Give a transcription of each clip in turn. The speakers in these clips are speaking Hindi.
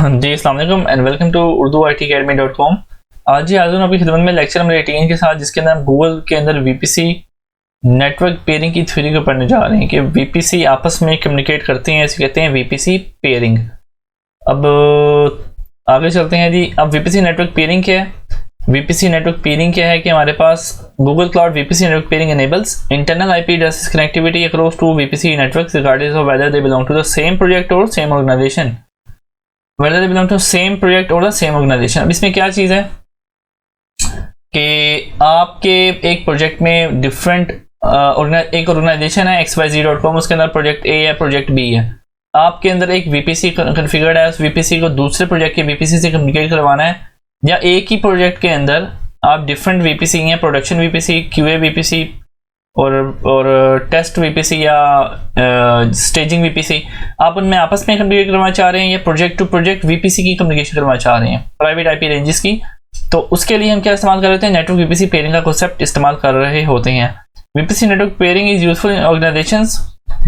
जी अस्सलाम वालेकुम एंड वेलकम टू urduitacademy.com। आज ही हाजिर हूं आपकी खिदमत में लेक्चर नंबर 18 के साथ, जिसके अंदर गूगल के अंदर वीपीसी नेटवर्क पेयरिंग की थ्योरी को पढ़ने जा रहे हैं कि वीपीसी आपस में कम्युनिकेट करते हैं, इसे कहते हैं वीपीसी पेयरिंग। अब आगे चलते हैं जी। अब वीपीसी नेटवर्क पेयरिंग क्या है? वीपीसी नेटवर्क पेयरिंग क्या है कि हमारे पास Google cloud VPC network peering enables internal IP addresses connectivity across two VPC networks regardless of whether they belong to the same project or same organization। whether they belong to same project or the same organization। अब इसमें क्या चीज़ है कि आपके एक प्रोजेक्ट में डिफरेंट एक ऑर्गेनाइजेशन है xyz.com, उसके अंदर प्रोजेक्ट ए है, प्रोजेक्ट बी है। आपके अंदर एक वीपीसी कॉन्फ़िगर्ड है, उस वीपीसी को दूसरे प्रोजेक्ट के वीपीसी से कम्युनिकेट करवाना है, या एक ही प्रोजेक्ट के अंदर आप डिफरेंट वीपीसी हैं, प्रोडक्शन वीपीसी, क्यूए वीपीसी और टेस्ट वीपीसी या स्टेजिंग वीपीसी, आप उनमें आपस में कम्युनिकेट करवाना चाह रहे हैं या प्रोजेक्ट टू प्रोजेक्ट वीपीसी की कम्युनिकेशन करवाना चाह रहे हैं, प्राइवेट आईपी रेंजेस की। तो उसके लिए हम क्या इस्तेमाल कर रहे थे? नेटवर्क वीपीसी पेयरिंग का कॉन्सेप्ट इस्तेमाल कर रहे होते हैं। VPC network pairing is useful in organisations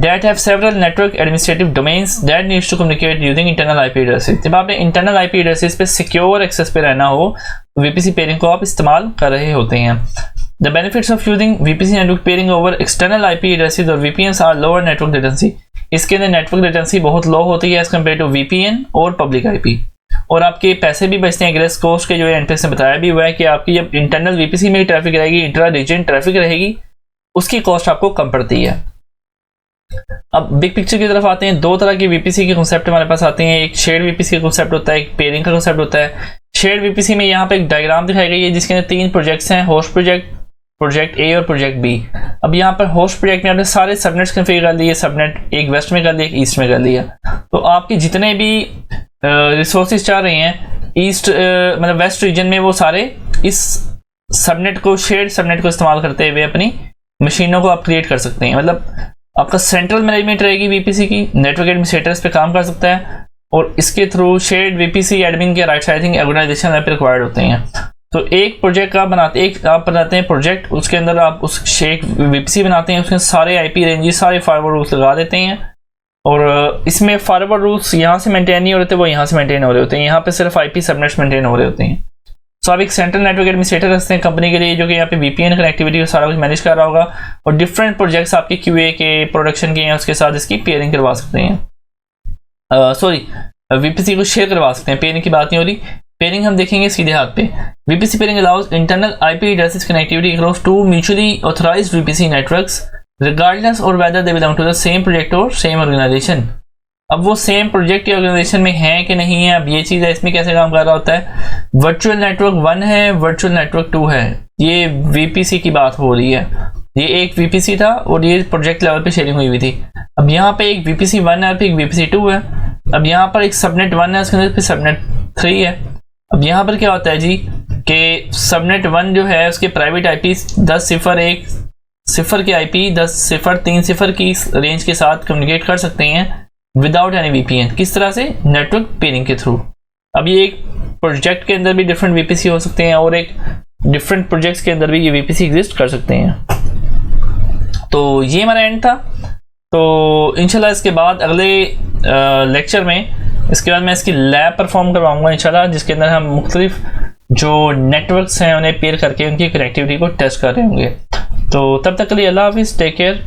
that have several network administrative domains that needs to communicate using internal IP addresses। जब आपने internal IP addresses पे secure access पे रहना हो तो VPC pairing को आप इस्तेमाल कर रहे होते हैं। The benefits of using VPC network pairing over external IP addresses और VPNs are lower network latency। इसके अंदर network latency बहुत low होती है as compared to VPN और public IP, और आपके पैसे भी बचते हैं। ग्रेस कोस्ट के जो एनपीएस ने बताया भी हुआ है कि आपकी जब इंटरनल VPC में ट्रैफिक रहेगी, इंट्रा रीजन ट्रैफिक रहेगी, उसकी कॉस्ट आपको कम पड़ती है। अब बिग पिक्चर की तरफ आते हैं। दो तरह की वीपीसी के कॉन्सेप्ट हमारे पास आते हैं। एक शेयर्ड वीपीसी का कॉन्सेप्ट होता है, एक पेयरिंग का कॉन्सेप्ट होता है। शेयर्ड वीपीसी में यहाँ पे एक डायग्राम दिखाई गई है जिसके अंदर तीन प्रोजेक्ट्स हैं, होस्ट प्रोजेक्ट, प्रोजेक्ट ए और प्रोजेक्ट बी। अब यहाँ पर होस्ट प्रोजेक्ट में आपने सारे सबनेट्स कॉन्फ़िगर कर लिए, सबनेट एक वेस्ट में कर दिया, एक ईस्ट में कर लिया। तो आपके जितने भी रिसोर्सेज चाह रहे हैं ईस्ट मतलब वेस्ट रीजन में, वो सारे इस सबनेट को, शेयर्ड सबनेट को इस्तेमाल करते हुए अपनी मशीनों को आप क्रिएट कर सकते हैं। मतलब आपका सेंट्रल मैनेजमेंट रहेगी वीपीसी की, नेटवर्क एडमिनिस्ट्रेटर्स पे काम कर सकता है, और इसके थ्रू शेयर्ड वीपीसी एडमिन के राइट साइडिंग ऑर्गेनाइजेशन पे रिक्वायर्ड होते हैं। तो एक प्रोजेक्ट आप बनाते हैं प्रोजेक्ट, उसके अंदर आप उस शेयर वीपीसी बनाते हैं, उसके सारे आईपी रेंजेस, सारे फायरवॉल रूल्स लगा देते हैं, और इसमें फायरवॉल रूल्स यहाँ से मेंटेन नहीं हो रहे थे, वो यहाँ से मेंटेन हो रहे होते हैं। यहाँ पे सिर्फ आईपी सबनेट्स मेंटेन हो रहे होते हैं। तो आप एक सेंट्रल नेटवर्क एडमिनिस्ट्रेटर रखते हैं कंपनी के लिए, जो कि यहाँ पे वीपीएन कनेक्टिविटी और सारा कुछ मैनेज कर रहा होगा, और डिफरेंट प्रोजेक्ट्स आपके क्यूए के, प्रोडक्शन के हैं, उसके साथ इसकी पेयरिंग करवा सकते हैं। वीपीसी को शेयर करवा सकते हैं, पेयरिंग की बात नहीं हो रही। पेयरिंग हम देखेंगे सीधे हाथ पे। VPC peering allows internal IP addresses connectivity across two mutually authorised VPC networks regardless of whether they belong to the same project or same organisation. अब वो सेम प्रोजेक्ट या ऑर्गेनाइजेशन में है कि नहीं है, अब ये चीज़ है। इसमें कैसे काम कर रहा होता है? वर्चुअल नेटवर्क 1 है, वर्चुअल नेटवर्क 2 है, ये वीपीसी की बात हो रही है। ये एक वीपीसी था और ये प्रोजेक्ट लेवल पे शेयरिंग हुई थी। अब यहाँ पे एक वीपीसी 1 है और फिर एक वीपीसी 2 है। अब यहाँ पर एक सबनेट 1 है, उसके अंदर फिर सबनेट 3 है। अब यहाँ पर क्या होता है जी कि सबनेट 1 जो है उसके प्राइवेट आईपी 10.0.1.0 के आईपी 10.0.3.0 की रेंज के साथ कम्युनिकेट कर सकते हैं विदाउट एनी वीपीएन। किस तरह से? नेटवर्क पेयरिंग के थ्रू। अब ये एक प्रोजेक्ट के अंदर भी डिफरेंट वीपीसी हो सकते हैं, और एक डिफरेंट प्रोजेक्ट्स के अंदर भी ये वीपीसी एग्जिस्ट कर सकते हैं। तो ये हमारा एंड था। तो इंशाल्लाह इसके बाद अगले लेक्चर में, इसके बाद मैं इसकी लैब परफॉर्म करवाऊंगा इंशाल्लाह, जिसके अंदर हम मुख्तलिफ जो नेटवर्क्स हैं उन्हें पेयर करके उनकी कनेक्टिविटी को टेस्ट कर रहे होंगे। तो तब तक के लिए अल्लाह हाफिज़, टेक केयर।